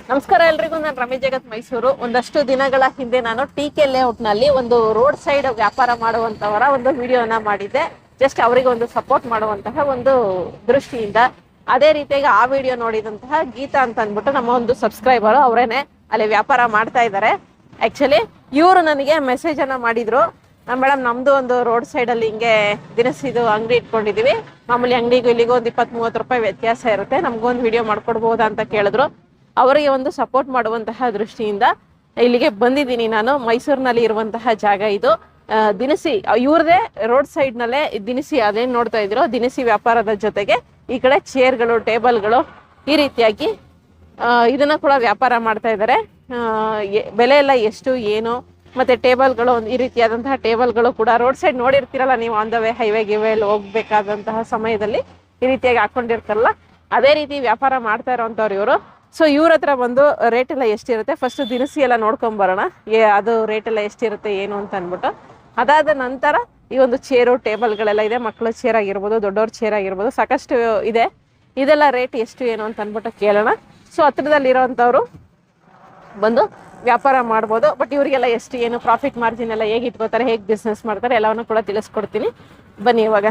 ನಮಸ್ಕಾರ ಎಲ್ರಿಗೂ. ನಾನು ರಮೇಶ್ ಜಗತ್ ಮೈಸೂರು. ಒಂದಷ್ಟು ದಿನಗಳ ಹಿಂದೆ ನಾನು ಟಿ.ಕೆ. ಲೇಔಟ್ ನಲ್ಲಿ ಒಂದು ರೋಡ್ ಸೈಡ್ ವ್ಯಾಪಾರ ಮಾಡುವಂತವರ ಒಂದು ವಿಡಿಯೋನ ಮಾಡಿದ್ದೆ. ಜಸ್ಟ್ ಅವರಿಗೆ ಒಂದು ಸಪೋರ್ಟ್ ಮಾಡುವಂತಹ ಒಂದು ದೃಷ್ಟಿಯಿಂದ. ಅದೇ ರೀತಿಯಾಗಿ ಆ ವಿಡಿಯೋ ನೋಡಿದಂತಹ ಗೀತಾ ಅಂತ ಅಂದ್ಬಿಟ್ಟು ನಮ್ಮ ಒಂದು ಸಬ್ಸ್ಕ್ರೈಬರ್, ಅವರೇನೆ ಅಲ್ಲಿ ವ್ಯಾಪಾರ ಮಾಡ್ತಾ ಇದ್ದಾರೆ. ಆಕ್ಚುಲಿ ಇವರು ನನಗೆ ಮೆಸೇಜ್ ಅನ್ನ ಮಾಡಿದ್ರು, ಮೇಡಮ್ ನಮ್ದು ಒಂದು ರೋಡ್ ಸೈಡ್ ಅಲ್ಲಿ ಹಿಂಗೆ ದಿನಸಿದು ಅಂಗಡಿ ಇಟ್ಕೊಂಡಿದೀವಿ, ಮಾಮೂಲಿ ಅಂಗಡಿಗೂ ಇಲ್ಲಿಗೂ ಒಂದು 20-30 ರೂಪಾಯಿ ವ್ಯತ್ಯಾಸ ಇರುತ್ತೆ, ನಮ್ಗೊಂದು ವಿಡಿಯೋ ಮಾಡ್ಕೊಡ್ಬೋದಾ ಅಂತ ಕೇಳಿದ್ರು. ಅವರಿಗೆ ಒಂದು ಸಪೋರ್ಟ್ ಮಾಡುವಂತಹ ದೃಷ್ಟಿಯಿಂದ ಇಲ್ಲಿಗೆ ಬಂದಿದ್ದೀನಿ ನಾನು. ಮೈಸೂರಿನಲ್ಲಿ ಇರುವಂತಹ ಜಾಗ ಇದು. ದಿನಸಿ ಇವ್ರದೇ ರೋಡ್ ಸೈಡ್ ನಲ್ಲೇ ದಿನಸಿ, ಅದೇನು ನೋಡ್ತಾ ಇದ್ರು, ದಿನಸಿ ವ್ಯಾಪಾರದ ಜೊತೆಗೆ ಈ ಕಡೆ ಚೇರ್ಗಳು, ಟೇಬಲ್ಗಳು, ಈ ರೀತಿಯಾಗಿ ಇದನ್ನ ಕೂಡ ವ್ಯಾಪಾರ ಮಾಡ್ತಾ ಇದ್ದಾರೆ. ಬೆಲೆ ಎಲ್ಲ ಎಷ್ಟು ಏನು, ಮತ್ತೆ ಟೇಬಲ್ಗಳು, ಈ ರೀತಿಯಾದಂತಹ ಟೇಬಲ್ಗಳು ಕೂಡ ರೋಡ್ ಸೈಡ್ ನೋಡಿರ್ತೀರಲ್ಲ ನೀವು, ಆನ್ ದ ವೇ ಹೈವೇ ಗಿವೇಲಿ ಹೋಗ್ಬೇಕಾದಂತಹ ಸಮಯದಲ್ಲಿ ಈ ರೀತಿಯಾಗಿ ಹಾಕೊಂಡಿರ್ತಾರಲ್ಲ, ಅದೇ ರೀತಿ ವ್ಯಾಪಾರ ಮಾಡ್ತಾ ಇರೋಂಥವ್ರು ಇವರು. ಸೊ ಇವ್ರ ಹತ್ರ ಬಂದು ರೇಟ್ ಎಲ್ಲ ಎಷ್ಟಿರುತ್ತೆ, ಫಸ್ಟ್ ದಿನಸಿ ಎಲ್ಲ ನೋಡ್ಕೊಂಬರೋಣ, ಅದು ರೇಟ್ ಎಲ್ಲ ಎಷ್ಟಿರುತ್ತೆ ಏನು ಅಂತ ಅಂದ್ಬಿಟ್ಟು. ಅದಾದ ನಂತರ ಈ ಒಂದು ಚೇರು, ಟೇಬಲ್ಗಳೆಲ್ಲ ಇದೆ, ಮಕ್ಕಳ ಚೇರ್ ಆಗಿರ್ಬೋದು, ದೊಡ್ಡವ್ರ ಚೇರ್ ಆಗಿರ್ಬೋದು, ಸಾಕಷ್ಟು ಇದೆ. ಇದೆಲ್ಲ ರೇಟ್ ಎಷ್ಟು ಏನು ಅಂತ ಅಂದ್ಬಿಟ್ಟು ಕೇಳೋಣ. ಸೊ ಹತ್ರದಲ್ಲಿರೋಂಥವ್ರು ಬಂದು ವ್ಯಾಪಾರ ಮಾಡ್ಬೋದು. ಬಟ್ ಇವರಿಗೆಲ್ಲ ಎಷ್ಟು ಏನು ಪ್ರಾಫಿಟ್ ಮಾರ್ಜಿನ್ ಎಲ್ಲ ಹೇಗೆ ಇಟ್ಕೋತಾರೆ, ಹೇಗೆ ಬಿಸ್ನೆಸ್ ಮಾಡ್ತಾರೆ ಎಲ್ಲವನ್ನು ಕೂಡ ತಿಳಿಸ್ಕೊಡ್ತೀನಿ. ಬನ್ನಿ ಇವಾಗ.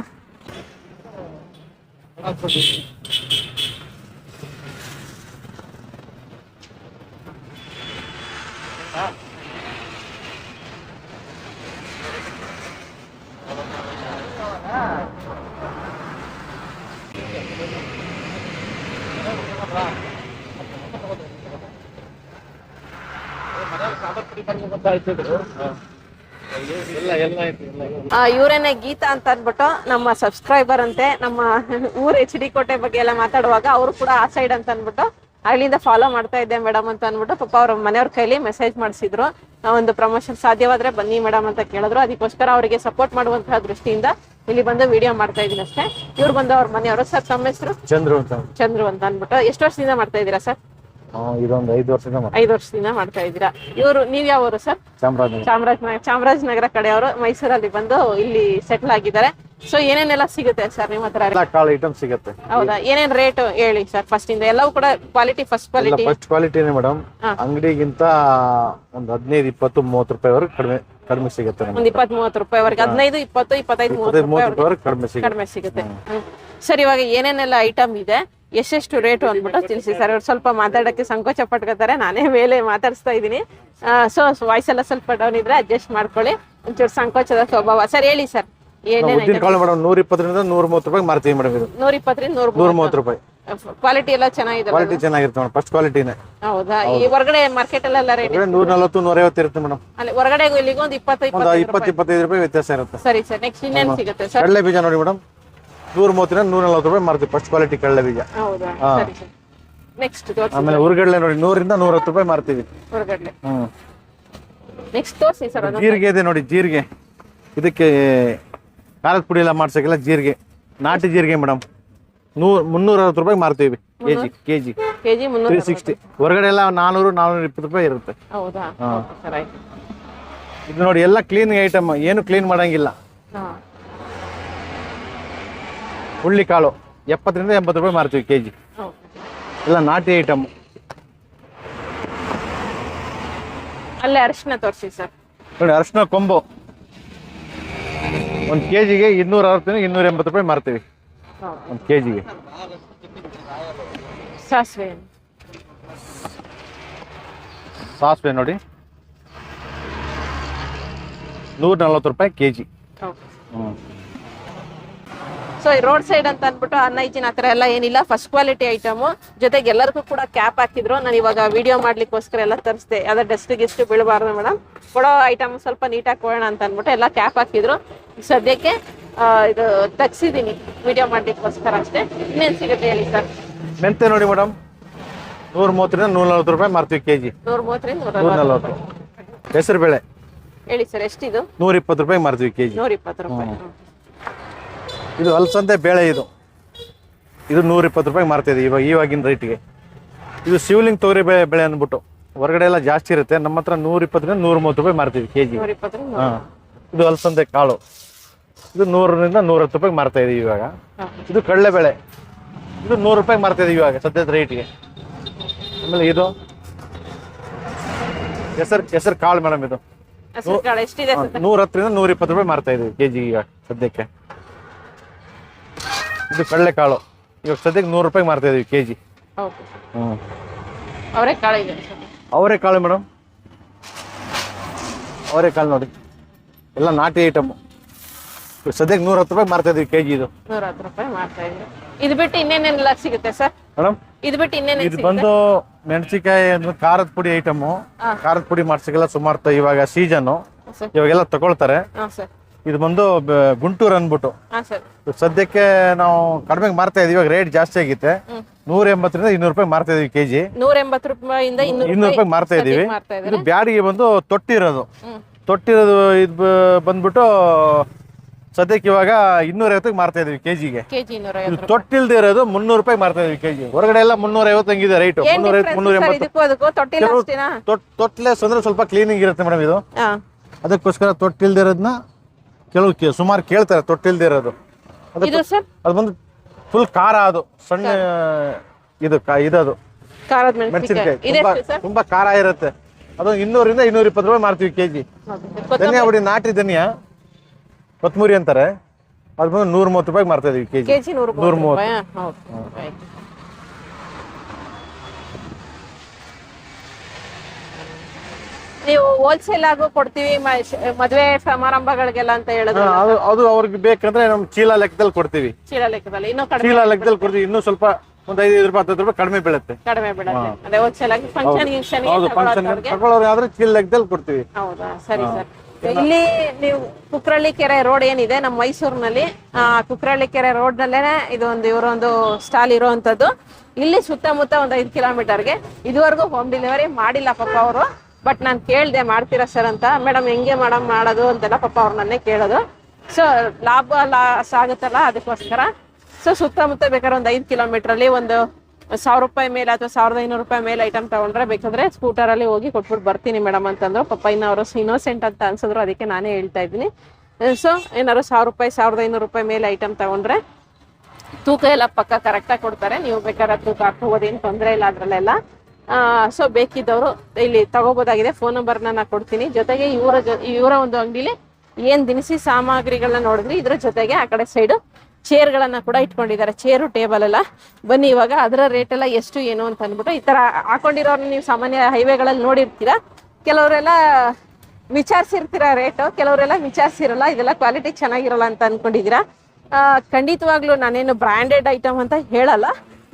ಇವರೇನೆ ಗೀತಾ ಅಂತ ಅಂದ್ಬಿಟ್ಟು ನಮ್ಮ ಸಬ್ಸ್ಕ್ರೈಬರ್ ಅಂತೆ. ನಮ್ಮ ಊರ್ HD ಕೋಟೆ ಬಗ್ಗೆ ಎಲ್ಲ ಮಾತಾಡುವಾಗ ಅವರು ಕೂಡ ಆ ಸೈಡ್ ಅಂತ ಅಂದ್ಬಿಟ್ಟು ಅಲ್ಲಿಂದ ಫಾಲೋ ಮಾಡ್ತಾ ಇದ್ದೆ ಮೇಡಮ್ ಅಂತ ಅಂದ್ಬಿಟ್ಟು ಪಾಪ ಅವ್ರ ಮನೆಯವ್ರ ಕೈಲಿ ಮೆಸೇಜ್ ಮಾಡಿಸಿದ್ರು, ಒಂದು ಪ್ರಮೋಷನ್ ಸಾಧ್ಯವಾದ್ರೆ ಬನ್ನಿ ಮೇಡಮ್ ಅಂತ ಕೇಳಿದ್ರು. ಅದಕ್ಕೋಸ್ಕರ ಅವರಿಗೆ ಸಪೋರ್ಟ್ ಮಾಡುವಂತಹ ದೃಷ್ಟಿಯಿಂದ ಇಲ್ಲಿ ಬಂದು ವಿಡಿಯೋ ಮಾಡ್ತಾ ಇದೀನಿ ಅಷ್ಟೇ. ಇವ್ರು ಬಂದು ಅವ್ರ ಮನೆಯವರು. ಸರ್ ತಮ್ಮ ಹೆಸರು? ಚಂದ್ರು ಅಂತ ಅಂದ್ಬಿಟ್ಟು. ಎಷ್ಟು ವರ್ಷದಿಂದ ಮಾಡ್ತಾ ಇದ್ದೀರಾ ಸರ್? ಇದೊಂದು 5 ವರ್ಷದಿಂದ 5 ವರ್ಷದಿಂದ ಮಾಡ್ತಾ ಇದ್ದೀರಾ. ಇವರು ನೀವ್ ಯಾವ ಊರು ಸರ್? ಚಾಮರಾಜನಗರ ಕಡೆಯವರು. ಮೈಸೂರಲ್ಲಿ ಬಂದು ಇಲ್ಲಿ ಸೆಟ್ಲ್ ಆಗಿದ್ದಾರೆ. ಸೊ ಏನೇನೆಲ್ಲ ಸಿಗುತ್ತೆ ಸರ್ ನಿಮ್ಮ ಹತ್ರ? ಕಾಳು ಐಟಮ್ ಸಿಗುತ್ತೆ. ಹೌದಾ? ಏನೇನ್ ರೇಟ್ ಹೇಳಿ ಸರ್ ಫಸ್ಟ್ ಇಂದ. ಎಲ್ಲವೂ ಕೂಡ ಕ್ವಾಲಿಟಿ, ಫಸ್ಟ್ ಕ್ವಾಲಿಟಿನೇ ಮೇಡಮ್. ಅಂಗಡಿಗಿಂತ ಒಂದು 15-20-30 ರೂಪಾಯಿವರೆಗೆ ಕಡಿಮೆ ಸಿಗುತ್ತೆ. ಒಂದು 20-30 ರೂಪಾಯಿವರೆಗೆ, 15, 20, 25, 30 ರೂಪಾಯಿ ಕಡಿಮೆ ಸಿಗುತ್ತೆ. ಸರ್ ಇವಾಗ ಏನೇನೆಲ್ಲ ಐಟಮ್ ಇದೆ, ಎಷ್ಟೆಷ್ಟು ರೇಟು ಅಂದ್ಬಿಟ್ಟು ತಿಳಿಸಿ ಸರ್. ಇವ್ರು ಸ್ವಲ್ಪ ಮಾತಾಡಕ್ಕೆ ಸಂಕೋಚ ಪಟ್ಕೋತಾರೆ, ನಾನೇ ಮೇಲೆ ಮಾತಾಡಿಸ್ತಾ ಇದ್ದೀನಿ. ಸೊ ವಾಯ್ಸ್ ಎಲ್ಲ ಸ್ವಲ್ಪ ಡೌನ್ ಇದ್ರೆ ಅಡ್ಜಸ್ಟ್ ಮಾಡ್ಕೊಳ್ಳಿ, ಒಂಚೂರು ಸಂಕೋಚದ ಸ್ವಭಾವ. ಸರ್ ಹೇಳಿ ಸರ್ ಏನೇನು? 120ರಿಂದ 130 ರೂಪಾಯಿ ಮಾರ್ತೀವಿ ಮೇಡಮ್. ಇದು 120ರಿಂದ 130 ರೂಪಾಯಿ. ಕ್ವಾಲಿಟಿ ಎಲ್ಲ ಚೆನ್ನಾಗಿದೆ. ಕ್ವಾಲಿಟಿ ಚೆನ್ನಾಗಿರುತ್ತೆ ಮೇಡಮ್, ಫಸ್ಟ್ ಕ್ವಾಲಿಟಿನೇ. ಹೌದಾ? ಈ ಹೊರಗಡೆ ಮಾರ್ಕೆಟ್ ಅಲ್ಲೆಲ್ಲ ರೇಟ್ 140-150 ಇರುತ್ತೆ ಮೇಡಮ್. ಅಲ್ಲಿ ಹೊರಗಡೆಗೂ ಇಲ್ಲಿಗೂ ಒಂದು 20-25 ರೂಪಾಯಿ ವ್ಯತ್ಯಾಸ ಇರುತ್ತೆ. ಸರಿ ಸರ್. ನೆಕ್ಸ್ಟ್ ಇನ್ನೇನು ಸಿಗುತ್ತೆ ಸರ್? ಕಡಲೆ ಬೀಜ ನೋಡಿ ಮೇಡಮ್, 130-140 ರೂಪಾಯಿ ಮಾರ್ತೀವಿ, ಫಸ್ಟ್ ಕ್ವಾಲಿಟಿ ಕಡಲೆ ಬೀಜ. ಹೌದಾ? ಸರಿ ಸರ್. ನೆಕ್ಸ್ಟ್ ಆಮೇಲೆ ಹುರ್ಗಡ್ಲೆ ನೋಡಿ 100-110 ರೂಪಾಯಿ ಮಾರ್ತೀವಿ. ಹೊರಗಡೆ ನೆಕ್ಸ್ಟ್ ತೋರಿಸಿ ಸರ್. ಜೀರಿಗೆ ಇದೆ ನೋಡಿ, ಜೀರಿಗೆ. ಇದಕ್ಕೆ ಖಾರದ ಪುಡಿ ಎಲ್ಲ ಮಾಡ್ಸಕ್ಕೆಲ್ಲ ಜೀರಿಗೆ, ನಾಟಿ ಜೀರಿಗೆ ಮೇಡಮ್. 360 ರೂಪಾಯಿ ಮಾರ್ತೀವಿ ಕೆಜಿ 360. ಹೊರಗಡೆ ಎಲ್ಲ 400-420 ರೂಪಾಯಿ ಇರುತ್ತೆ. ಹೌದಾ? ಇದು ನೋಡಿ ಎಲ್ಲ ಕ್ಲೀನ್ ಐಟಮ್, ಏನು ಕ್ಲೀನ್ ಮಾಡಂಗಿಲ್ಲ. ಹುಳ್ಳಿ ಕಾಳು 70-80 ರೂಪಾಯಿ ಮಾರ್ತೀವಿ ಕೆಜಿ. ಎಲ್ಲ ನಾಟಿ ಐಟಮ್. ಅಲ್ಲೇ ಅರಿಶಿನ ತೋರಿಸಿ ಸರ್. ನೋಡಿ ಅರಿಶಿನ ಕೊಂಬು ಒಂದು ಕೆಜಿಗೆ 260-280 ರೂಪಾಯಿ ಮಾರ್ತೀವಿ ಒಂದು ಕೆಜಿಗೆ. ಸಾಸಿವೆ ನೋಡಿ 140 ರೂಪಾಯಿ ಕೆಜಿ. ಸೊ ರೋಡ್ ಸೈಡ್ ಅಂತ ಅಂದ್ಬಿಟ್ಟು ಅನ್ಹೈಜಿನ್ ಆ ಥರ ಎಲ್ಲ ಏನಿಲ್ಲ, ಫಸ್ಟ್ ಕ್ವಾಲಿಟಿ ಐಟಮು. ಜೊತೆಗೆ ಎಲ್ಲರಿಗೂ ಕೂಡ ಕ್ಯಾಪ್ ಹಾಕಿದ್ರು. ನಾನು ಇವಾಗ ವಿಡಿಯೋ ಮಾಡ್ಲಿಕ್ಕೋಸ್ಕರ ಎಲ್ಲ ತರಿಸ್ದೆ, ಯಾವ್ದು ಡಸ್ಟ್ ಗಿಸ್ಟ್ ಬೀಳಬಾರ್ದು ಮೇಡಮ್, ಕೊಡೋ ಐಟಮ್ ಸ್ವಲ್ಪ ನೀಟಾಗಿ ಕೊಡೋಣ ಅಂತ ಅಂದ್ಬಿಟ್ಟು ಎಲ್ಲ ಕ್ಯಾಪ್ ಹಾಕಿದ್ರು. ಸದ್ಯಕ್ಕೆ ಇದು ತಗ್ಸಿದ್ದೀನಿ ವಿಡಿಯೋ ಮಾಡ್ಲಿಕ್ಕೋಸ್ಕರ ಅಷ್ಟೇ. ಇನ್ನೇನು ಸಿಗುತ್ತೆ ಹೇಳಿ ಸರ್? ಮೆಂತೆ ನೋಡಿ ಮೇಡಮ್, 130-140 ರೂಪಾಯಿ ಮಾರ್ತೀವಿ ಕೆಜಿ. 130-140. ಹೆಸರು ಬೇಳೆ ಹೇಳಿ ಸರ್ ಎಷ್ಟಿದು? 120 ರೂಪಾಯಿ ಮಾರ್ತೀವಿ ಕೆಜಿ. 120 ರೂಪಾಯಿ. ಇದು ಅಲಸಂದೆ ಬೇಳೆ, ಇದು 120 ರೂಪಾಯಿ ಮಾರ್ತಿದೆ ಇವಾಗಿನ ರೇಟಿಗೆ. ಇದು ಶಿವಲಿಂಗ್ ತೊಗರಿ ಬೆಳೆ ಅಂದ್ಬಿಟ್ಟು ಹೊರಗಡೆ ಎಲ್ಲ ಜಾಸ್ತಿ ಇರುತ್ತೆ, ನಮ್ಮ ಹತ್ರ 120-130 ರೂಪಾಯಿ ಮಾರ್ತೀವಿ ಕೆಜಿ. ಇದು ಅಲಸಂದೆ ಕಾಳು, ಇದು 100-110 ರೂಪಾಯಿ ಮಾರ್ತಾ ಇದೀವಿ ಇವಾಗ. ಇದು ಕಡಲೆಬೇಳೆ, ಇದು 100 ರೂಪಾಯಿ ಮಾರ್ತಾ ಇದೀವಿ ಇವಾಗ ಸದ್ಯದ ರೇಟಿಗೆ. ಆಮೇಲೆ ಇದು ಹೆಸರು ಕಾಳು ಮೇಡಮ್ ಇದು ಹೆಸರು ಕಾಳು ಎಷ್ಟಿದೆ ಸರ್? 110 ರಿಂದ 120 ರೂಪಾಯಿ ಮಾರ್ತಾ ಇದೀವಿ ಕೆಜಿ ಈಗ ಸದ್ಯಕ್ಕೆ. ಇದು ಕಡಲೆಕಾಳು ಇವಾಗ ಸದ್ಯಕ್ಕೆ 100 ರೂಪಾಯಿ ಮಾರ್ತಾ ಇದೀವಿ ಕೆಜಿ. ಓಕೆ. ಅವರೆಕಾಳು ಇದೆ ಸರ್. ಅವರೆಕಾಳು ಮೇಡಮ್, ಅವರೆಕಾಳು ನೋಡಿ ಎಲ್ಲ ನಾಟಿ ಐಟಮ್. ಸದ್ಯಕ್ಕೆ 110 ರೂಪಾಯಿ ಮಾರ್ತಾ ಇದೀವಿ ಕೆಜಿ ಇದು. 110 ರೂಪಾಯಿ ಮಾರ್ತಾ ಇದ್ದೀವಿ. ಇದು ಬಿಟ್ಟು ಇನ್ನೇನೆಲ್ಲ ಸಿಗುತ್ತೆ ಸರ್? ಮೇಡಮ್ ಇದು ಬಿಟ್ಟು ಇನ್ನೇನೇನು ಇದು ಬಂದು ಮೆಣಸಿಕಾಯಿ ಅಂದ್ರೆ ಖಾರದ ಪುಡಿ ಐಟಮು. ಖಾರದ ಪುಡಿ ಮಾಡ್ಸಕ್ಕೆಲ್ಲ ಸುಮಾರು ಇವಾಗ ಸೀಸನ್ ಸರ್? ಇವಾಗೆಲ್ಲ ತಗೊಳ್ತಾರೆ. ಹಾಂ ಸರ್. ಇದು ಬಂದು ಗುಂಟೂರು ಅಂದ್ಬಿಟ್ಟು ಹಾಂ ಸರ್. ಸದ್ಯಕ್ಕೆ ನಾವು ಕಡಿಮೆಗೆ ಮಾರ್ತಾ ಇದೀವಿ. ಇವಾಗ ರೇಟ್ ಜಾಸ್ತಿ ಆಗಿತ್ತೆ. 180 ರಿಂದ 200 ರೂಪಾಯಿ ಮಾರ್ತಾ ಇದೀವಿ ಕೆಜಿ. 180 ರೂಪಾಯಿಂದ 200 ರೂಪಾಯಿ ಮಾರ್ತಾ ಇದೀವಿ. ಇದು ಬ್ಯಾಡಿಗೆ ಬಂದು ತೊಟ್ಟಿರೋದು ಇದು ಬಂದ್ಬಿಟ್ಟು ಸದ್ಯಕ್ಕೆ ಇವಾಗ 250 ಮಾರ್ತಾ ಇದೀವಿ ಕೆಜಿಗೆ. ಕೆಜಿ 250. ತೊಟ್ಟಿಲ್ದೇ ಇರೋದು 300 ರೂಪಾಯಿ ಮಾರ್ತಾ ಇದೀವಿ ಕೆಜಿ. ಹೊರಗಡೆ ಎಲ್ಲ 350 ಹಂಗಿದೆ ರೈಟ್. 380. ತೊಟ್ಲೆಸ್ ಅಂದ್ರೆ ಸ್ವಲ್ಪ ಕ್ಲೀನಿಂಗ್ ಇರುತ್ತೆ ಮೇಡಮ್ ಇದು. ಅದಕ್ಕೋಸ್ಕರ ತೊಟ್ಟಿಲ್ದೇ ಇರೋದನ್ನ ಕೆಲವು ಸುಮಾರು ಕೇಳ್ತಾರೆ. ತೊಟ್ಟಿಲ್ದೇ ಇರೋದು ಅದು ಬಂದು ಫುಲ್ ಖಾರ. ಅದು ಸಣ್ಣ ಇದದು ಮೆಣಸಿನಕಾಯಿ ತುಂಬಾ ಖಾರ ಇರುತ್ತೆ. ಅದು 200 ರಿಂದ 220 ರೂಪಾಯಿ ಮಾರ್ತೀವಿ ಕೆಜಿ. ಧನಿಯಾ ಪುಡಿ ನಾಟಿ ಧನಿಯಾ ಕೊತ್ತಂಬರಿ ಅಂತಾರೆ, ಅದು ಬಂದು 130 ರೂಪಾಯಿ ಮಾರ್ತಾ ಇದೀವಿ ಕೆಜಿ. 130. ನೀವು ಹೋಲ್ಸೇಲ್ ಆಗು ಕೊಡ್ತೀವಿ ಮದುವೆ ಸಮಾರಂಭಗಳಿಗೆಲ್ಲ ಅಂತ ಹೇಳಿದ್ರೆ ಅದು ಅವ್ರಿಗೆ ಬೇಕಂದ್ರೆ ನಮ್ ಚೀಲ ಲೆಕ್ಕದಲ್ಲಿ ಕೊಡ್ತೀವಿ. ಚೀಲ ಲೆಕ್ಕದಲ್ಲಿ ಚೀಲ ಲೆಕ್ಕದಲ್ಲಿ ಕೊಡ್ತೀವಿ. ಇನ್ನೂ ಸ್ವಲ್ಪ ಒಂದು 5 ರೂಪಾಯಿ 10 ರೂಪಾಯಿ ಕಡಿಮೆ ಬೀಳುತ್ತೆ. ಕಡಿಮೆ ಬೀಳುತ್ತೆ. ಅದೇ ಹೋಲ್ಸೇಲ್ ಆಗಿ ಫಂಕ್ಷನ್ ಹೌದು, ಫಂಕ್ಷನ್ ತಗೊಳ್ಳೋರು ಆದ್ರೆ ಚೀಲ ಲೆಕ್ಕದಲ್ಲಿ ಕೊಡ್ತೀವಿ. ಹೌದಾ? ಸರಿ ಸರ್. ಇಲ್ಲಿ ನೀವು ಕುಕ್ರಳ್ಳಿ ಕೆರೆ ರೋಡ್ ಏನಿದೆ ನಮ್ಮ ಮೈಸೂರಿನಲ್ಲಿ, ಕುಕ್ರಳ್ಳಿ ಕೆರೆ ರೋಡ್ ನಲ್ಲೇನೆ ಇದು ಒಂದು ಇವರೊಂದು ಸ್ಟಾಲ್ ಇರುವಂತದ್ದು. ಇಲ್ಲಿ ಸುತ್ತಮುತ್ತ ಒಂದು 5 ಕಿಲೋಮೀಟರ್ಗೆ ಇದುವರೆಗೂ ಹೋಮ್ ಡೆಲಿವರಿ ಮಾಡಿಲ್ಲ ಪಾಪ ಅವರು. ಬಟ್ ನಾನು ಕೇಳಿದೆ ಮಾಡ್ತೀರಾ ಸರ್ ಅಂತ. ಮೇಡಮ್ ಹೆಂಗೆ ಮೇಡಮ್ ಮಾಡೋದು ಅಂತೆಲ್ಲ ಪಾಪ ಅವ್ರು ನನ್ನೇ ಕೇಳೋದು. ಸೊ ಲಾಸ್ ಆಗುತ್ತಲ್ಲ ಅದಕ್ಕೋಸ್ಕರ. ಸೊ ಸುತ್ತಮುತ್ತ ಬೇಕಾದ್ರೆ ಒಂದು 5 ಕಿಲೋಮೀಟ್ರಲ್ಲಿ ಒಂದು 1000 ರೂಪಾಯಿ ಮೇಲೆ ಅಥವಾ 1500 ರೂಪಾಯಿ ಮೇಲೆ ಐಟಮ್ ತಗೊಂಡ್ರೆ ಬೇಕಾದ್ರೆ ಸ್ಕೂಟರಲ್ಲಿ ಹೋಗಿ ಕೊಟ್ಬಿಟ್ಟು ಬರ್ತೀನಿ ಮೇಡಮ್ ಅಂತಂದ್ರು. ಪಾಪ ಇನ್ನವರು ಇನ್ನೋಸೆಂಟ್ ಅಂತ ಅನ್ಸಿದ್ರು, ಅದಕ್ಕೆ ನಾನೇ ಹೇಳ್ತಾ ಇದ್ದೀನಿ. ಸೊ ಏನಾದ್ರು 1000 ರೂಪಾಯಿ 1500 ರೂಪಾಯಿ ಮೇಲೆ ಐಟಮ್ ತಗೊಂಡ್ರೆ ತೂಕ ಎಲ್ಲ ಪಕ್ಕ ಕರೆಕ್ಟಾಗಿ ಕೊಡ್ತಾರೆ. ನೀವು ಬೇಕಾದ್ರೆ ತೂಕ ಹಾಕೋಬೋದು, ಏನು ತೊಂದರೆ ಇಲ್ಲ ಅದರಲ್ಲೆಲ್ಲ. ಸೊ ಬೇಕಿದ್ದವರು ಇಲ್ಲಿ ತಗೋಬೋದಾಗಿದೆ. ಫೋನ್ ನಂಬರ್ನ ನಾನು ಕೊಡ್ತೀನಿ. ಜೊತೆಗೆ ಇವರ ಒಂದು ಅಂಗಡಿಲಿ ಏನು ದಿನಸಿ ಸಾಮಗ್ರಿಗಳನ್ನ ನೋಡಿದ್ರಿ, ಇದ್ರ ಜೊತೆಗೆ ಆ ಕಡೆ ಸೈಡು ಚೇರ್ಗಳನ್ನ ಕೂಡ ಇಟ್ಕೊಂಡಿದ್ದಾರೆ. ಚೇರು ಟೇಬಲ್ ಎಲ್ಲ ಬನ್ನಿ ಇವಾಗ ಅದರ ರೇಟ್ ಎಲ್ಲ ಎಷ್ಟು ಏನು ಅಂತ ಅಂದ್ಬಿಟ್ಟು ಈ ತರ ಹಾಕೊಂಡಿರೋರ್ನ ನೀವು ಸಾಮಾನ್ಯ ಹೈವೇಗಳಲ್ಲಿ ನೋಡಿರ್ತೀರಾ. ಕೆಲವರೆಲ್ಲ ವಿಚಾರಿಸಿರ್ತೀರಾ ರೇಟು, ಕೆಲವರೆಲ್ಲ ವಿಚಾರಿಸಿರಲ್ಲ. ಇದೆಲ್ಲ ಕ್ವಾಲಿಟಿ ಚೆನ್ನಾಗಿರಲ್ಲ ಅಂತ ಅನ್ಕೊಂಡಿದ್ದೀರಾ. ಖಂಡಿತವಾಗ್ಲೂ ನಾನೇನು ಬ್ರ್ಯಾಂಡೆಡ್ ಐಟಮ್ ಅಂತ ಹೇಳಲ್ಲ.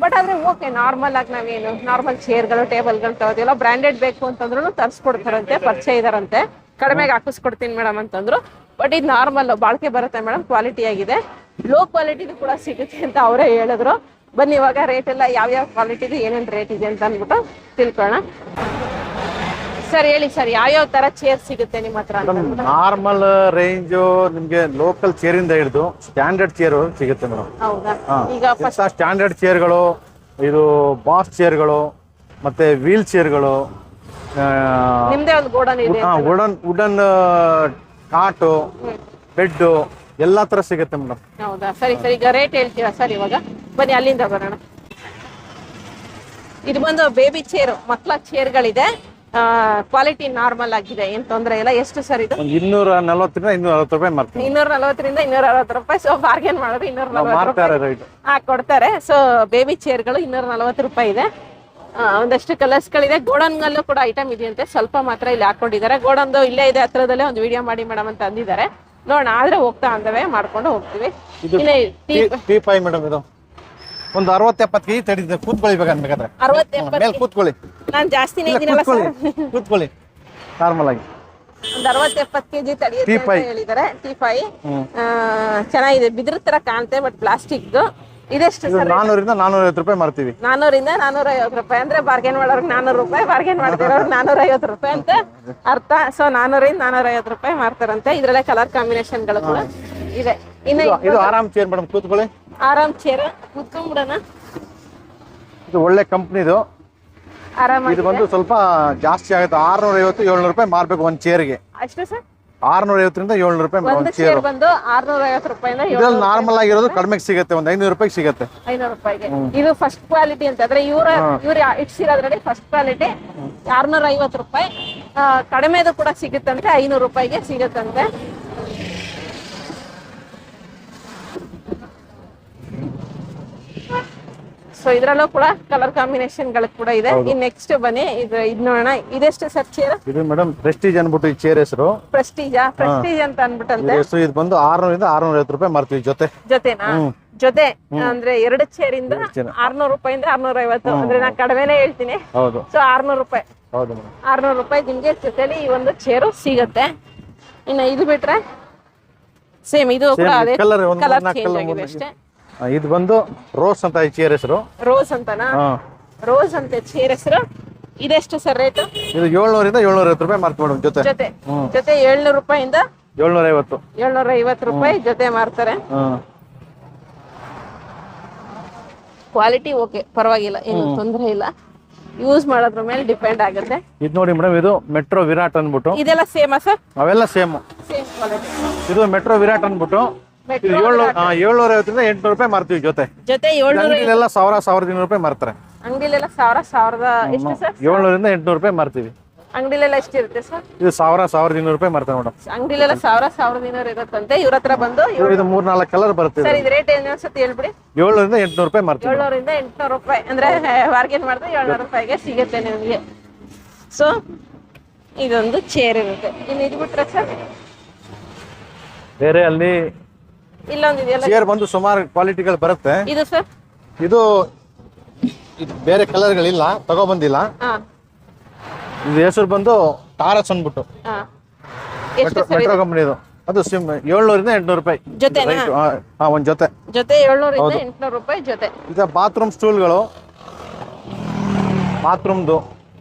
ಬಟ್ ಆದರೆ ಓಕೆ, ನಾರ್ಮಲ್ ಆಗಿ ನಾವೇನು ನಾರ್ಮಲ್ ಚೇರ್ಗಳು ಟೇಬಲ್ಗಳು ತಗೋದಿಲ್ಲ. ಬ್ರ್ಯಾಂಡೆಡ್ ಬೇಕು ಅಂತಂದ್ರೂ ತರಿಸ್ಕೊಡ್ತಾರಂತೆ, ಪರಿಚಯ ಇದಾರಂತೆ, ಕಡಿಮೆಗೆ ಹಾಕಿಸ್ಕೊಡ್ತೀನಿ ಮೇಡಮ್ ಅಂತಂದ್ರು. ಬಟ್ ಇದು ನಾರ್ಮಲ್ ಬಾಳಿಕೆ ಬರುತ್ತೆ ಮೇಡಮ್, ಕ್ವಾಲಿಟಿ ಆಗಿದೆ. ಲೋ ಕ್ವಾಲಿಟಿದು ಕೂಡ ಸಿಗುತ್ತೆ ಅಂತ ಅವರೇ ಹೇಳಿದ್ರು. ಬನ್ನಿ ಇವಾಗ ರೇಟ್ ಎಲ್ಲ ಯಾವ್ಯಾವ ಕ್ವಾಲಿಟಿದು ಏನೇನು ರೇಟ್ ಇದೆ ಅಂತ ಅಂದ್ಬಿಟ್ಟು ತಿಳ್ಕೊಳ್ಳೋಣ. ಸರ್ ಹೇಳಿ ಸರ್, ಯಾವ್ಯಾವ ತರ ಚೇರ್ ಸಿಗುತ್ತೆ ನಿಮ್ಮ ಹತ್ರ? ನಾರ್ಮಲ್ ರೇಂಜು ನಿಮ್ಗೆ ಲೋಕಲ್ ಚೇರಿಂದ ಹಿಡಿದು ಸ್ಟ್ಯಾಂಡರ್ಡ್ ಚೇರ್ ಸಿಗುತ್ತೆ ಮೇಡಮ್. ಹೌದಾ? ಈಗ ಸ್ಟ್ಯಾಂಡರ್ಡ್ ಚೇರ್ಗಳು, ಇದು ಬಾಸ್ ಚೇರ್ಗಳು, ಮತ್ತೆ ವೀಲ್ ಚೇರ್ಗಳು, ನಿಮ್ದೇ ಒಂದು ಗೋಡನ್ ಇದೆ. ವುಡನ್ ಕಾಟು, ಬೆಡ್ ಎಲ್ಲಾ ತರ ಸಿಗುತ್ತೆ ಮೇಡಮ್. ಹೌದಾ? ಸರಿ ಸರಿ. ಈಗ ರೇಟ್ ಹೇಳ್ತೀರಾ ಸರ್? ಇವಾಗ ಬನ್ನಿ ಅಲ್ಲಿಂದ ಬರೋಣ. ಇದು ಬಂದು ಬೇಬಿ ಚೇರ್, ಮಕ್ಕಳ ಚೇರ್ಗಳಿದೆ. ಕ್ವಾಲಿಟಿ ನಾರ್ಮಲ್ ಆಗಿದೆ, ಏನ್ ತೊಂದರೆ ಇಲ್ಲ. ಎಷ್ಟು ಸರ್ ಇದು? 240 ರಿಂದ 260 ರೂಪಾಯಿ ಮಾರ್ತೀವಿ. 240 ರಿಂದ 260 ರೂಪಾಯಿ. ಸೊ ಬಾರ್ಗೇನ್ ಮಾಡಿದ್ರೆ 240 ರೂಪಾಯಿ ಕೊಡ್ತಾರೆ. ಸೊ ಬೇಬಿ ಚೇರ್ಗಳು 240 ರೂಪಾಯಿ ಇದೆ. ಒಂದಷ್ಟು ಕಲರ್ಸ್ಗಳಿದೆ. ಗೋಡನ್ಗಲ್ಲೂ ಕೂಡ ಐಟಮ್ ಇದೆಯಂತೆ, ಸ್ವಲ್ಪ ಮಾತ್ರ ಇಲ್ಲಿ ಹಾಕೊಂಡಿದ್ದಾರೆ. ಗೋಡನ್ದು ಇಲ್ಲೇ ಇದೆ ಹತ್ರದಲ್ಲೇ, ಒಂದು ವಿಡಿಯೋ ಮಾಡಿ ಮೇಡಮ್ ಅಂತ ಅಂದಿದ್ದಾರೆ. ನೋಡೋಣ, ಆದ್ರೆ ಹೋಗ್ತಾ ಅಂದವೆ ಮಾಡ್ಕೊಂಡು ಹೋಗ್ತೀವಿ. ಮೇಡಮ್ ಇದು ಒಂದು 60-70 ಕೆಜಿ ತಡಿದೆ. ಕೂತ್ಕೊಳ್ಳಿ ಬೇಕಾದ್ರೆ 60-70 ಕೂತ್ಕೊಳ್ಳಿ. ನಾನು ಜಾಸ್ತಿನೇ ಇದೀನಲ್ಲ ಸರ್, ಕೂತ್ಕೊಳ್ಳಿ ನಾರ್ಮಲ್ ಆಗಿ. ಒಂದು 60-70 ಕೆಜಿ ತಡೆಯುತ್ತೆ ಅಂತ ಹೇಳಿದ್ದಾರೆ. T5 ಚೆನ್ನಾಗಿದೆ, ಬಿದ್ರ ತರ ಕಾಣುತ್ತೆ, ಬಟ್ ಪ್ಲಾಸ್ಟಿಕ್. ಇದೆಷ್ಟು ಸರ್? 400 ರಿಂದ 450 ರೂಪಾಯಿ ಮಾಡ್ತೀವಿ. 400 ರಿಂದ 450 ರೂಪಾಯಿ ಅಂದ್ರೆ ಬಾರ್ಗೇನ್ ಮಾಡೋರ್ಗೆ 400 ರೂಪಾಯಿ, ಬಾರ್ಗೇನ್ ಮಾಡ್ತಿರೋರ್ಗೆ 450 ರೂಪಾಯಿ ಅಂತ ಅರ್ಥ. ಸೊ 400 ರಿಂದ 450 ರೂಪಾಯಿ ಮಾಡ್ತಾರಂತೆ. ಇದ್ರಲ್ಲೇ ಕಲರ್ ಕಾಂಬಿನೇಷನ್ಗಳು ಕೂಡ ಇದೆ. ಇದು ಆರಾಮ್ ಚೇರ್ ಮೇಡಮ್, ಕೂತ್ಕೊಳ್ಳಿ. ಆರಾಮ್ ಚೇರ್, ಕೂತ್ಕೊಂಡ್ಬಿಡೋಣ. ಇದು ಒಳ್ಳೆ ಕಂಪ್ನಿದು. ಇದು ಬಂದು ಸ್ವಲ್ಪ ಜಾಸ್ತಿ ಆಗುತ್ತೆ. 650-700 ರೂಪಾಯಿ ಮಾರ್ಬೇಕು ಒಂದ್ ಚೇರ್ಗೆ. ಅಷ್ಟು ಸರ್? 650 ರಿಂದ 700 ರೂಪಾಯಿ ಒಂದು ಚೇರ್ ಬಂದು 650 ರೂಪಾಯಿಂದ ಇದ್ರಲ್ಲಿ ನಾರ್ಮಲ್ ಆಗಿರೋದು ಕಡಿಮೆಗೆ ಸಿಗುತ್ತೆ, ಒಂದು 500 ರೂಪಾಯಿ ಸಿಗುತ್ತೆ. 500 ರೂಪಾಯಿಗೆ. ಇದು ಫಸ್ಟ್ ಕ್ವಾಲಿಟಿ ಅಂತ ಅಂದ್ರೆ ಇವ್ರ ಇಟ್ಸಿರೋದ್ರಲ್ಲಿ ಫಸ್ಟ್ ಕ್ವಾಲಿಟಿ 650 ರೂಪಾಯಿ. ಕಡಿಮೆದು ಕೂಡ ಸಿಗುತ್ತಂತೆ, 500 ರೂಪಾಯಿಗೆ ಸಿಗುತ್ತಂತೆ. ಸೊ ಇದ್ರಲ್ಲೂ ಕೂಡ ಕಲರ್ ಕಾಂಬಿನೇಷನ್ ಗಳು ಕೂಡ ಇದೆ. ಇನ್ ನೆಕ್ಸ್ಟ್ ಬನ್ನಿ ಇದು ನೋಡೋಣ. ಇದೆಷ್ಟು ಸರ್ ಚೇರ್? ಇದು ಮೇಡಮ್ ಪ್ರೆಸ್ಟೀಜ್ ಅನ್ಬಿಟ್ಟು ಈ ಚೇರ್ ಹೆಸರು. ಪ್ರೆಸ್ಟೀಜ್ ಅಂತ ಅನ್ಬಿಟ್ಟಂತೆ. ಇದು ಬಂದು 600 ಇಂದ 650 ರೂಪಾಯಿ ಮಾರ್ತೀವಿ ಜೊತೆನಾ? ಜೊತೆ ಅಂದ್ರೆ 2 ಚೇರ್ ಇಂದ 600 ರೂಪಾಯಿಂದ 650. ಅಂದ್ರೆ ನಾನು ಕಡಿಮೆನೆ ಹೇಳ್ತೀನಿ. ಹೌದು. ಸೊ 600 ರೂಪಾಯಿ. ಹೌದು. 600 ರೂಪಾಯಿ ನಿಮ್ಗೆ ಜೊತೆಲಿ ಈ ಒಂದು ಚೇರು ಸಿಗತ್ತೆ. ಇನ್ನು ಇದು ಬಿಟ್ರೆ ಸೇಮ್ ಇದು ಕೂಡ ಅದೇ ಕಲರ್ ಚೇಂಜ್ ಆಗಿದೆ ಅಷ್ಟೇ. ಇದು ಬಂದು ರೋಸ್ ಅಂತ ಈ ಚೇರ್ ಹೆಸರು. ರೋಸ್ ಅಂತನಾ? ರೋಸ್ ಅಂತ ಚೇರ್ ಹೆಸರು. ಇದೆಷ್ಟು ಸರ್ ರೇಟ್? ಇದು 700 ಇಂದ 750 ರೂಪಾಯಿ ಮಾರ್ತೀವಿ ಮೇಡಮ್. ಜೊತೆ 700 ರೂಪಾಯಿಂದ 750 ರೂಪಾಯಿ ಜೊತೆ ಮಾರ್ತಾರೆ. ಕ್ವಾಲಿಟಿ ಓಕೆ, ಪರವಾಗಿಲ್ಲ, ಏನು ತೊಂದರೆ ಇಲ್ಲ. ಯೂಸ್ ಮಾಡೋದ್ರ ಮೇಲೆ ಡಿಪೆಂಡ್ ಆಗುತ್ತೆ. ಇದು ನೋಡಿ ಮೇಡಮ್, ಇದು ಮೆಟ್ರೋ ವಿರಾಟ್ ಅನ್ಬಿಟ್ಟು. ಇದೆಲ್ಲ ಸೇಮಾ ಸರ್? ಅವೆಲ್ಲ ಸೇಮ್ ಕ್ವಾಲಿಟಿ. ಇದು ಮೆಟ್ರೋ ವಿರಾಟ್ ಅನ್ಬಿಟ್ಟು 750 ಇಂದ 800 ರೂಪಾಯಿ ಮಾರ್ತೀವಿ ಜೊತೆ 700. 1200 ರೂಪಾಯಿ ಮಾರ್ತಾರೆ. ಅಂಗಡಿಲೆಲ್ಲ 1000 ಎಷ್ಟು ಸರ್? 700 ಇಂದ 800 ರೂಪಾಯಿ ಮಾರ್ತೀವಿ. ಅಂಗಡಿಲೆಲ್ಲ ಎಷ್ಟಿರುತ್ತೆ ಸರ್? ಇದು 1200 ರೂಪಾಯಿ ಮಾರ್ತಾರೆ ಮೇಡಮ್. ಅಂಗಡಿಲೆಲ್ಲ 1200 ಇರುತ್ತಂತೆ. ಇವ್ರ ಹತ್ರ ಬಂದು ಇದು 3-4 ಕಲರ್ ಬರುತ್ತೆ ಸರ್. ಇದು ರೇಟ್ ಏನು ಅನ್ಸುತ್ತೆ ಹೇಳ್ಬಿಡಿ? 700 ಇಂದ 800 ರೂಪಾಯಿ ಮಾರ್ತೀವಿ. 700 ಇಂದ 800 ರೂಪಾಯಿ ಅಂದ್ರೆ ಬಾರ್ಗೇನ್ ಮಾಡಿದ್ರೆ 700 ರೂಪಾಯಿಗೆ ಸಿಗುತ್ತೆ ನಿಮಗೆ. ಸೊ ಇದೊಂದು ಚೇರ್ ಇರುತ್ತೆ. ಇನ್ನು ಇದು ಬಿಟ್ರೆ ಸರ್ ಬೇರೆ ಅಲ್ಲಿ ಇಲ್ಲೊಂದು ಇದೆಯಲ್ಲ ಚೇರ್ ಬಂದು ಸುಮಾರು ಕ್ವಾಲಿಟಿಗಳು ಬರುತ್ತೆ. ಇದು ಸರ್ ಇದು ಬೇರೆ ಕಲರ್ಗಳಿಲ್ಲ, ತಗೊಬಂದಿಲ್ಲ. ಇದು ಹೆಸರು ಬಂದು ಟಾರಸ್ ಅಂದ್ಬಿಟ್ಟು ಮೆಟ್ರೋ ಕಂಪನಿದು. ಅದು 700 ಇಂದ 800 ರೂಪಾಯಿ ಜೊತೆನಾ? ಒಂದ್ ಜೊತೆ 700 ಇಂದ 800 ರೂಪಾಯಿ ಜೊತೆ. ಇದು ಬಾತ್ರೂಮ್ ಸ್ಟೂಲ್ಗಳು, ಬಾತ್ರೂಮ್ದು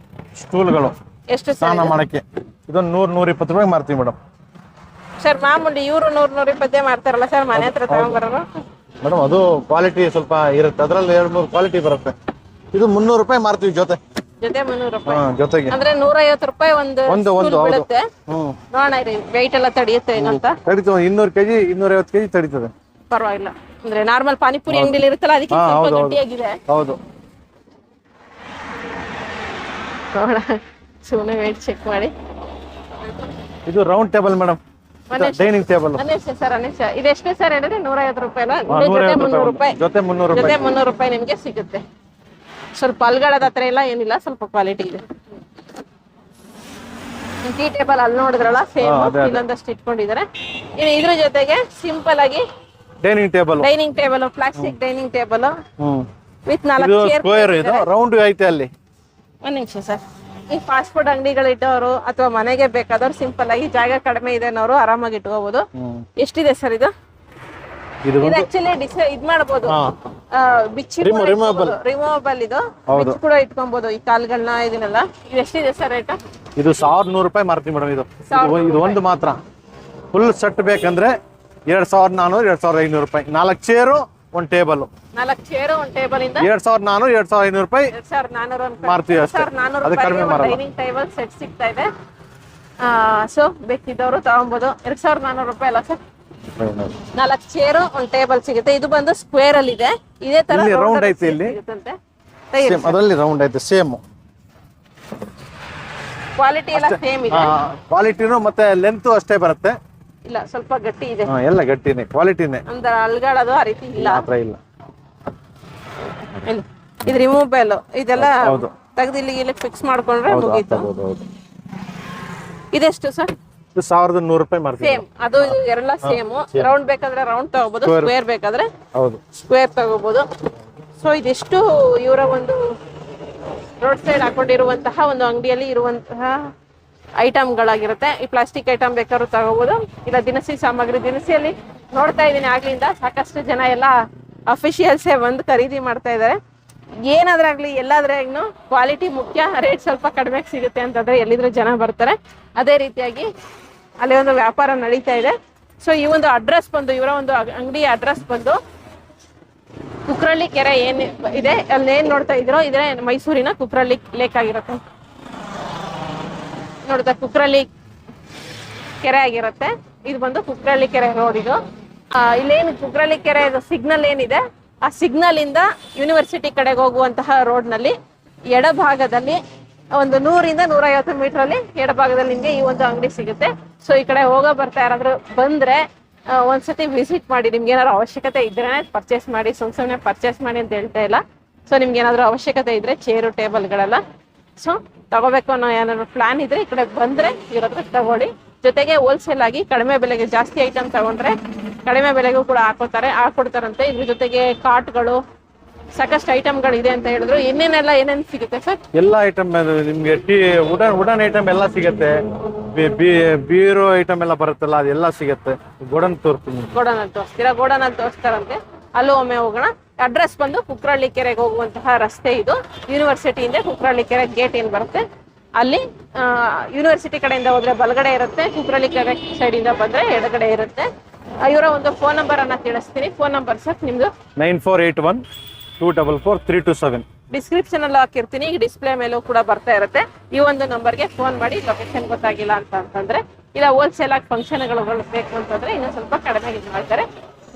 ಸ್ಟೂಲ್ಗಳು ಎಷ್ಟು ಸ್ನಾನ ಮಾಡಕ್ಕೆ. ಇದೊಂದು 100-120 ರೂಪಾಯಿ ಮಾರ್ತೀವಿ ಮೇಡಮ್. ಸರ್ ಮಾಮೂಲಿ ಇವರು 100-120 ಮಾಡ್ತಾರಲ್ಲ ಸರ್, ಮನೆ ಹತ್ರ ತಗೊಂಡ್ಬರೋರು ಮೇಡಮ್. ಅದು ಕ್ವಾಲಿಟಿ ಸ್ವಲ್ಪ ಇರುತ್ತೆ, ಅದ್ರಲ್ಲಿ 2-3 ಕ್ವಾಲಿಟಿ ಬರುತ್ತೆ. ಇದು 300 ರೂಪಾಯಿ ಮಾರ್ತೀವಿ ಜೊತೆ 300 ರೂಪಾಯಿ ಜೊತೆಗೆ. ಅಂದ್ರೆ 150 ರೂಪಾಯಿ ಒಂದು ಬೀಳುತ್ತೆ. ನೋಡೋಣ ವೆಯ್ಟ್ ಎಲ್ಲ ತಡೆಯುತ್ತೆ ಏನಂತ. ತಡೀತದೆ. 200 kg 250 kg ತಡೀತದೆ, ಪರವಾಗಿಲ್ಲ. ಅಂದ್ರೆ ನಾರ್ಮಲ್ ಪಾನಿಪುರಿ ಅಂಗಡಿಲಿ ಇರುತ್ತಲ್ಲ ಅದಕ್ಕೆ ಸ್ವಲ್ಪ ಗಟ್ಟಿಯಾಗಿದೆ. ಹೌದು. ನೋಡೋಣ ಸುಮ್ಮನೆ ವೆಯ್ಟ್ ಚೆಕ್ ಮಾಡಿ. ಇದು round table madam, dining table. Sir ಇದೆಷ್ಟು ಸರ್ ಹೇಳಿದ್ರೆ? 150 ರೂಪಾಯಿ ಅಲ್ಲ, ಜೊತೆ 300 ರೂಪಾಯಿ. ಜೊತೆ 300 ರೂಪಾಯಿ ನಿಮ್ಗೆ ಸಿಗುತ್ತೆ. ಸ್ವಲ್ಪ ಅಲ್ಗಡದ ಹತ್ರ ಎಲ್ಲ ಏನಿಲ್ಲ, ಸ್ವಲ್ಪ ಕ್ವಾಲಿಟಿ ಇದೆ. ಟೀ ಟೇಬಲ್ ಅಲ್ಲಿ ನೋಡಿದ್ರಲ್ಲ ಸೇಮ್ ಇಲ್ಲೊಂದಷ್ಟು ಇಟ್ಕೊಂಡಿದ್ದಾರೆ. ಇನ್ನು ಇದ್ರ ಜೊತೆಗೆ ಸಿಂಪಲ್ ಆಗಿ dining table plastic dining table with 4 chair. ಇದು ರೌಂಡ್ ಐತೆ ಅಲ್ಲಿ. ಒಂದ್ ನಿಮಿಷ ಸರ್. ಈ ಫಾಸ್ಟ್ ಫುಡ್ ಅಂಗಡಿಗಳಿಟ್ಟವರು ಅಥವಾ ಮನೆಗೆ ಬೇಕಾದವ್ರು ಸಿಂಪಲ್ ಆಗಿ ಜಾಗ ಕಡಿಮೆ ಇದೆ ಅನ್ನೋರು ಆರಾಮಾಗಿ ಇಟ್ಕೋಬಹುದು. ಎಷ್ಟಿದೆ ಸರ್ ಇದು? ಇದು ಆಕ್ಚುಲಿ ಇದ್ ಮಾಡಬಹುದು, ಬಿಚ್ಚಿ ರಿಮೂವಬಲ್. ಇದು ಬಿಚ್ಚಿ ಕೂಡ ಇಟ್ಕೊಬಹುದು ಈ ಕಾಲ್ಗಳನ್ನ, ಇದನ್ನೆಲ್ಲ. ಇದು ಎಷ್ಟಿದೆ ಸರ್ ರೇಟ್? ಇದು 1100 ರೂಪಾಯಿ ಮಾರ್ತೀವಿ ಮೇಡಮ್. ಇದು ಒಂದು ಮಾತ್ರ ಫುಲ್ ಸೆಟ್ ಬೇಕಂದ್ರೆ 2400 2500 ರೂಪಾಯಿ. 4 ಚೇರು 1 ಟೇಬಲ್. 4 ಚೇರು 1 ಟೇಬಲ್ ಇಂದ 2400 2500 ರೂಪಾಯಿ 2400 ಮಾರ್ತೀವಿ ಅಷ್ಟೇ. ಅದು ಕಡಿಮೆ ಮಾರಲ್ಲ. ಡೈನಿಂಗ್ ಟೇಬಲ್ ಸೆಟ್ ಸಿಗ್ತಾ ಇದೆ. ಸೊ ಬೇಕಿದ್ದವರು ತಗೊಬಹುದು. 2400 ರೂಪಾಯಿ ಅಲ್ಲ ಸರ್? 4 ಚೇರು 1 ಟೇಬಲ್ ಸಿಗುತ್ತೆ. ಇದು ಬಂದು ಸ್ಕ್ವೇರ್ ಅಲ್ಲಿ ಇದೆ. ಇದೇ ತರ ರೌಂಡ್ ಐತೆ ಇಲ್ಲಿ, ಅದರಲ್ಲಿ ರೌಂಡ್ ಐತೆ ಸೇಮ್. ಕ್ವಾಲಿಟಿ ಎಲ್ಲ ಸೇಮ್ ಇದೆ. ಕ್ವಾಲಿಟಿನೂ ಮತ್ತೆ ಲೆಂತ್ ಅಷ್ಟೇ ಬರುತ್ತೆ. ಇಲ್ಲ ಸ್ವಲ್ಪ ಗಟ್ಟಿ ಇದೆ. ಎಲ್ಲ ಗಟ್ಟಿನೇ, ಕ್ವಾಲಿಟಿನೇ. ಅಂದ್ರೆ ಅಲ್ಗಾಡೋದು ಆ ರೀತಿ ಇಲ್ಲ. ಮಾತ್ರ ಇಲ್ಲ. ಇದು ರಿಮೂವಬಲ್. ಇದೆಲ್ಲ ತೆಗೆದು ಇಲ್ಲಿ ಫಿಕ್ಸ್ ಮಾಡ್ಕೊಂಡ್ರೆ ಮುಗೀತು. ಇದೆಷ್ಟು ಸರ್? 1100 ರೂಪಾಯಿ ಮಾರ್ತೀವಿ. ಸೇಮ್ ಅದು ಎಲ್ಲ ಸೇಮ್. ರೌಂಡ್ ಬೇಕಾದ್ರೆ ರೌಂಡ್ ತಗೋಬಹುದು, ಸ್ಕ್ವೇರ್ ಬೇಕಾದ್ರೆ ಸ್ಕ್ವೇರ್ ತಗೋಬಹುದು. ಸೊ ಇದಿಷ್ಟು ಇವರ ಒಂದು ರೋಡ್ ಸೈಡ್ ಹಾಕೊಂಡಿರುವಂತಹ ಒಂದು ಅಂಗಡಿಯಲ್ಲಿ ಇರುವಂತಹ ಐಟಮ್ಗಳಾಗಿರುತ್ತೆ. ಈ ಪ್ಲಾಸ್ಟಿಕ್ ಐಟಮ್ ಬೇಕಾದ್ರೂ ತಗೋಬಹುದು, ಇಲ್ಲ ದಿನಸಿ ಸಾಮಗ್ರಿ. ದಿನಸಿಯಲ್ಲಿ ನೋಡ್ತಾ ಇದ್ದೀನಿ ಆಗ್ಲಿಂದ ಸಾಕಷ್ಟು ಜನ ಎಲ್ಲ ಅಫಿಷಿಯಲ್ಸೇ ಬಂದು ಖರೀದಿ ಮಾಡ್ತಾ ಇದ್ದಾರೆ. ಏನಾದ್ರಾಗ್ಲಿ ಎಲ್ಲಾದ್ರಾಗ್ನು ಕ್ವಾಲಿಟಿ ಮುಖ್ಯ. ರೇಟ್ ಸ್ವಲ್ಪ ಕಡಿಮೆ ಸಿಗುತ್ತೆ ಅಂತಂದ್ರೆ ಎಲ್ಲಿದ್ರು ಜನ ಬರ್ತಾರೆ. ಅದೇ ರೀತಿಯಾಗಿ ಅಲ್ಲಿ ಒಂದು ವ್ಯಾಪಾರ ನಡೀತಾ ಇದೆ. ಸೊ ಈ ಒಂದು ಅಡ್ರೆಸ್ ಬಂದು, ಇವರ ಒಂದು ಅಂಗಡಿ ಅಡ್ರೆಸ್ ಬಂದು ಕುಕ್ರಳ್ಳಿ ಕೆರೆ ಏನ್ ಇದೆ ಅಲ್ಲಿ ಏನ್ ನೋಡ್ತಾ ಇದ್ರೋ ಇದ್ರೆ ಮೈಸೂರಿನ ಕುಕ್ರಳ್ಳಿ ಲೇಕ್ ಆಗಿರುತ್ತೆ. ನೋಡ್ತಾ ಕುಕ್ರಳ್ಳಿ ಕೆರೆ ಆಗಿರುತ್ತೆ. ಇದು ಬಂದು ಕುಕ್ರಳ್ಳಿ ಕೆರೆ ರೋಡ್. ಇದು ಇಲ್ಲೇನು ಕುಕ್ರಳ್ಳಿ ಕೆರೆ ಸಿಗ್ನಲ್ ಏನಿದೆ, ಆ ಸಿಗ್ನಲ್ ಇಂದ ಯೂನಿವರ್ಸಿಟಿ ಕಡೆಗೆ ಹೋಗುವಂತಹ ರೋಡ್ ನಲ್ಲಿ ಎಡಭಾಗದಲ್ಲಿ ಒಂದು 100 ಇಂದ 150 ಮೀಟರ್ ಅಲ್ಲಿ ಎಡಭಾಗದಲ್ಲಿ ನಿಮ್ಗೆ ಈ ಒಂದು ಅಂಗಡಿ ಸಿಗುತ್ತೆ. ಸೊ ಈ ಕಡೆ ಹೋಗೋ ಬರ್ತಾ ಯಾರಾದ್ರೂ ಬಂದ್ರೆ ಒಂದ್ಸತಿ ವಿಸಿಟ್ ಮಾಡಿ. ನಿಮ್ಗೆ ಏನಾದ್ರು ಅವಶ್ಯಕತೆ ಇದ್ರೆ ಪರ್ಚೇಸ್ ಮಾಡಿ, ಸುಮ್ನೆ ಪರ್ಚೇಸ್ ಮಾಡಿ ಅಂತ ಹೇಳ್ತಾ ಇಲ್ಲ. ಸೊ ನಿಮ್ಗೆ ಏನಾದ್ರು ಅವಶ್ಯಕತೆ ಇದ್ರೆ ಚೇರು ಟೇಬಲ್ಗಳೆಲ್ಲ ಸೊ ತಗೋಬೇಕು ಅನ್ನೋ ಏನಾದ್ರು ಪ್ಲಾನ್ ಇದ್ರೆ ಈ ಕಡೆ ಬಂದ್ರೆ ಇವ್ರ ಹತ್ರ ತಗೊಳ್ಳಿ. ಜೊತೆಗೆ ಹೋಲ್ಸೇಲ್ ಆಗಿ ಕಡಿಮೆ ಬೆಲೆಗೆ ಜಾಸ್ತಿ ಐಟಮ್ ತಗೊಂಡ್ರೆ ಕಡಿಮೆ ಬೆಲೆಗೂ ಕೂಡ ಹಾಕೊಡ್ತಾರಂತೆ. ಇದ್ರ ಜೊತೆಗೆ ಕಾರ್ಟ್ಗಳು ಸಾಕಷ್ಟು ಐಟಮ್ಗಳು ಇದೆ ಅಂತ ಹೇಳಿದ್ರು. ಏನೇನ್ ಸಿಗುತ್ತೆ ಸರ್? ಎಲ್ಲ ಐಟಮ್ ನಿಮ್ಗೆ ವುಡನ್ ಐಟಮ್ ಎಲ್ಲ ಸಿಗುತ್ತೆ. ಬೀರೋ ಐಟಮ್ ಎಲ್ಲ ಬರುತ್ತಲ್ಲ ಅದೆಲ್ಲ ಸಿಗುತ್ತೆ. ಗೋಡನ್ ತೋರಿಸ್ತೀನಿ. ಗೋಡನಲ್ಲಿ ತೋರಿಸ್ತಾರಂತೆ. ಅಲ್ಲೂ ಒಮ್ಮೆ ಹೋಗೋಣ. ಅಡ್ರೆಸ್ ಬಂದು ಕುಕ್ರಳ್ಳಿ ಕೆರೆಗೆ ಹೋಗುವಂತಹ ರಸ್ತೆ ಇದು. ಯೂನಿವರ್ಸಿಟಿಯಿಂದ ಕುಕ್ರಳ್ಳಿ ಕೆರೆ ಗೇಟ್ ಏನ್ ಬರುತ್ತೆ ಅಲ್ಲಿ ಯೂನಿವರ್ಸಿಟಿ ಕಡೆಯಿಂದ ಹೋದ್ರೆ ಬಲಗಡೆ ಇರುತ್ತೆ, ಕುಕ್ರಳ್ಳಿ ಕೆರೆ ಸೈಡ್ ಇಂದ ಬಂದ್ರೆ ಎಡಗಡೆ ಇರುತ್ತೆ. ಇವರ ಒಂದು ಫೋನ್ ನಂಬರ್ ಅನ್ನ ತಿಳಿಸ್ತೀನಿ. ಫೋನ್ ನಂಬರ್ ಸರ್ ನಿಮ್ದು? 9481244327. ಡಿಸ್ಕ್ರಿಪ್ಷನ್ ಅಲ್ಲಿ ಹಾಕಿರ್ತೀನಿ. ಈಗ ಡಿಸ್ಪ್ಲೇ ಮೇಲೂ ಕೂಡ ಬರ್ತಾ ಇರುತ್ತೆ. ಈ ಒಂದು ನಂಬರ್ಗೆ ಫೋನ್ ಮಾಡಿ ಲೊಕೇಶನ್ ಗೊತ್ತಾಗಿಲ್ಲ ಅಂತಂದ್ರೆ, ಇಲ್ಲ ಹೋಲ್ಸೇಲ್ ಆಗಿ ಫಂಕ್ಷನ್ಗಳು ಬೇಕು ಅಂತಂದ್ರೆ ಇನ್ನೂ ಸ್ವಲ್ಪ ಕಡಿಮೆ ಇದು ಮಾಡ್ತಾರೆ.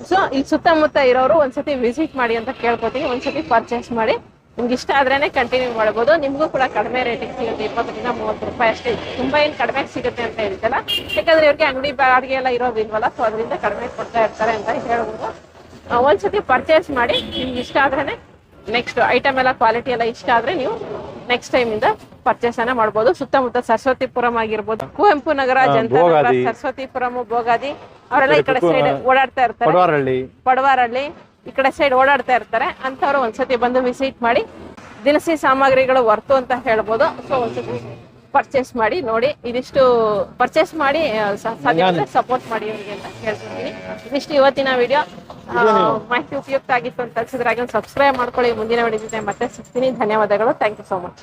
ಸೊ ಇಲ್ಲಿ ಸುತ್ತಮುತ್ತ ಇರೋರು ಒಂದ್ಸತಿ ವಿಸಿಟ್ ಮಾಡಿ ಅಂತ ಕೇಳ್ಕೊತೀನಿ. ಒಂದ್ಸತಿ ಪರ್ಚೇಸ್ ಮಾಡಿ. ನಿಮ್ಗೆ ಇಷ್ಟ ಆದ್ರೇನೆ ಕಂಟಿನ್ಯೂ ಮಾಡ್ಬೋದು. ನಿಮ್ಗೂ ಕೂಡ ಕಡಿಮೆ ರೇಟಿಗೆ ಸಿಗುತ್ತೆ. 20 ರಿಂದ 30 ರೂಪಾಯಿ ಅಷ್ಟೇ. ತುಂಬಾ ಏನ್ ಕಡಿಮೆ ಸಿಗುತ್ತೆ ಅಂತ ಹೇಳ್ತಲ್ಲ, ಯಾಕಂದ್ರೆ ಇವ್ರಿಗೆ ಅಂಗಡಿ ಬಾಡಿಗೆ ಎಲ್ಲ ಇರೋದಿಲ್ವಲ್ಲ. ಸೊ ಅದರಿಂದ ಕಡಿಮೆ ಕೊಡ್ತಾ ಇರ್ತಾರೆ ಅಂತ ಹೇಳ್ಬೋದು. ಒಂದ್ಸತಿ ಪರ್ಚೇಸ್ ಮಾಡಿ. ನಿಮ್ಗೆ ಇಷ್ಟ ಆದ್ರೇನೆ ನೆಕ್ಸ್ಟ್ ಐಟಮ್ ಎಲ್ಲ ಕ್ವಾಲಿಟಿ ಎಲ್ಲ ಇಷ್ಟ ಆದ್ರೆ ನೀವು ನೆಕ್ಸ್ಟ್ ಟೈಮ್ ಇಂದ ಪರ್ಚೇಸ್ ಅನ್ನ ಮಾಡ್ಬೋದು. ಸುತ್ತಮುತ್ತ ಸರಸ್ವತಿಪುರಂ ಆಗಿರ್ಬೋದು, ಕುವೆಂಪು ನಗರ, ಜನತಾ ನಗರ, ಸರಸ್ವತಿಪುರಂ, ಬೋಗಾದಿ ಅವರೆಲ್ಲ ಈ ಕಡೆ ಸೈಡ್ ಓಡಾಡ್ತಾ ಇರ್ತಾರೆ. ಪಡವಾರಹಳ್ಳಿ ಈ ಕಡೆ ಸೈಡ್ ಓಡಾಡ್ತಾ ಇರ್ತಾರೆ. ಅಂತವ್ರು ಒಂದ್ಸತಿ ಬಂದು ವಿಸಿಟ್ ಮಾಡಿ. ದಿನಸಿ ಸಾಮಗ್ರಿಗಳು ವರ್ತು ಅಂತ ಹೇಳ್ಬೋದು. ಸೊ ಒಂದ್ಸತಿ ಪರ್ಚೇಸ್ ಮಾಡಿ ನೋಡಿ. ಇದಿಷ್ಟು ಪರ್ಚೇಸ್ ಮಾಡಿ ಸಾಧ್ಯ ಸಪೋರ್ಟ್ ಮಾಡಿ ಅವರಿಗೆ ಅಂತ ಹೇಳ್ತಿದ್ದೀನಿ. ಇದಿಷ್ಟು ಇವತ್ತಿನ ವಿಡಿಯೋ. ಮಾಹಿತಿ ಉಪಯುಕ್ತ ಆಗಿತ್ತು ಅಂತ ಅನ್ಸಿದ್ರೆ ಹಾಗೆ ಸಬ್ಸ್ಕ್ರೈಬ್ ಮಾಡ್ಕೊಳ್ಳಿ. ಮುಂದಿನ ವಿಡಿಯೋ ಜೊತೆ ಮತ್ತೆ ಸಿಗ್ತೀನಿ. ಧನ್ಯವಾದಗಳು. Thank you so much.